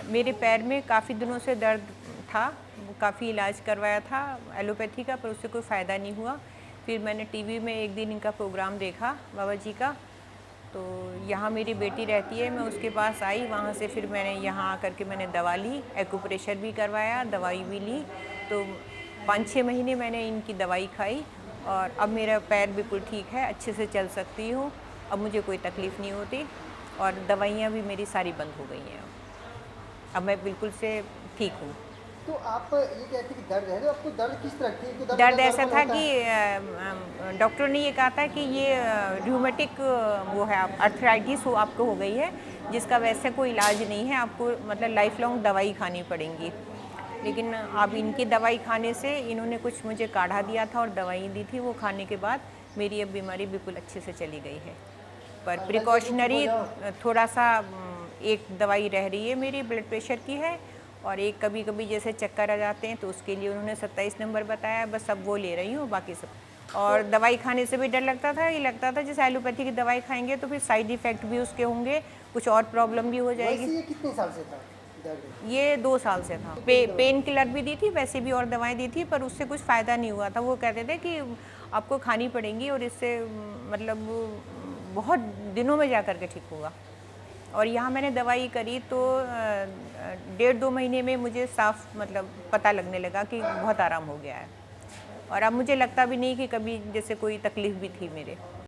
मेरे पैर में काफ़ी दिनों से दर्द था, काफ़ी इलाज करवाया था एलोपैथी का, पर उससे कोई फ़ायदा नहीं हुआ। फिर मैंने टीवी में एक दिन इनका प्रोग्राम देखा बाबा जी का, तो यहाँ मेरी बेटी रहती है, मैं उसके पास आई, वहाँ से फिर मैंने यहाँ आकर के मैंने दवा ली, एक्यूप्रेशर भी करवाया, दवाई भी ली। तो 5-6 महीने मैंने इनकी दवाई खाई और अब मेरा पैर बिल्कुल ठीक है, अच्छे से चल सकती हूँ, अब मुझे कोई तकलीफ़ नहीं होती और दवाइयाँ भी मेरी सारी बंद हो गई हैं। अब मैं बिल्कुल से ठीक हूँ। तो आप ये कहते हैं कि दर्द है, तो आपको दर्द किस तरह की? तो दर्द ऐसा नॉर्मल था होता कि है। डॉक्टर ने ये कहा था कि ये र्यूमेटिक वो है, अर्थराइटिस हो आपको हो गई है, जिसका वैसे कोई इलाज नहीं है, आपको मतलब लाइफ लॉन्ग दवाई खानी पड़ेंगी। लेकिन अब इनकी दवाई खाने से, इन्होंने कुछ मुझे काढ़ा दिया था और दवाई दी थी, वो खाने के बाद मेरी अब बीमारी बिल्कुल अच्छे से चली गई है। पर जल्दी जल्दी ठीक हो प्रिकॉशनरी जाओ। थोड़ा सा एक दवाई रह रही है मेरी ब्लड प्रेशर की है, और एक कभी कभी जैसे चक्कर आ जाते हैं तो उसके लिए उन्होंने 27 नंबर बताया, बस अब वो ले रही हूँ, बाकी सब। तो और दवाई खाने से भी डर लगता था, ये लगता था जैसे एलोपैथी की दवाई खाएंगे तो फिर साइड इफ़ेक्ट भी उसके होंगे, कुछ और प्रॉब्लम भी हो जाएगी। वैसे ये कितने साल से था दर्द? ये 2 साल से था। पेन किलर भी दी थी, वैसे भी और दवाएं दी थी, पर उससे कुछ फ़ायदा नहीं हुआ था। वो कहते थे कि आपको खानी पड़ेंगी और इससे मतलब बहुत दिनों में जा कर के ठीक होगा। और यहाँ मैंने दवाई करी तो 1.5-2 महीने में मुझे साफ मतलब पता लगने लगा कि बहुत आराम हो गया है, और अब मुझे लगता भी नहीं कि कभी जैसे कोई तकलीफ़ भी थी मेरे।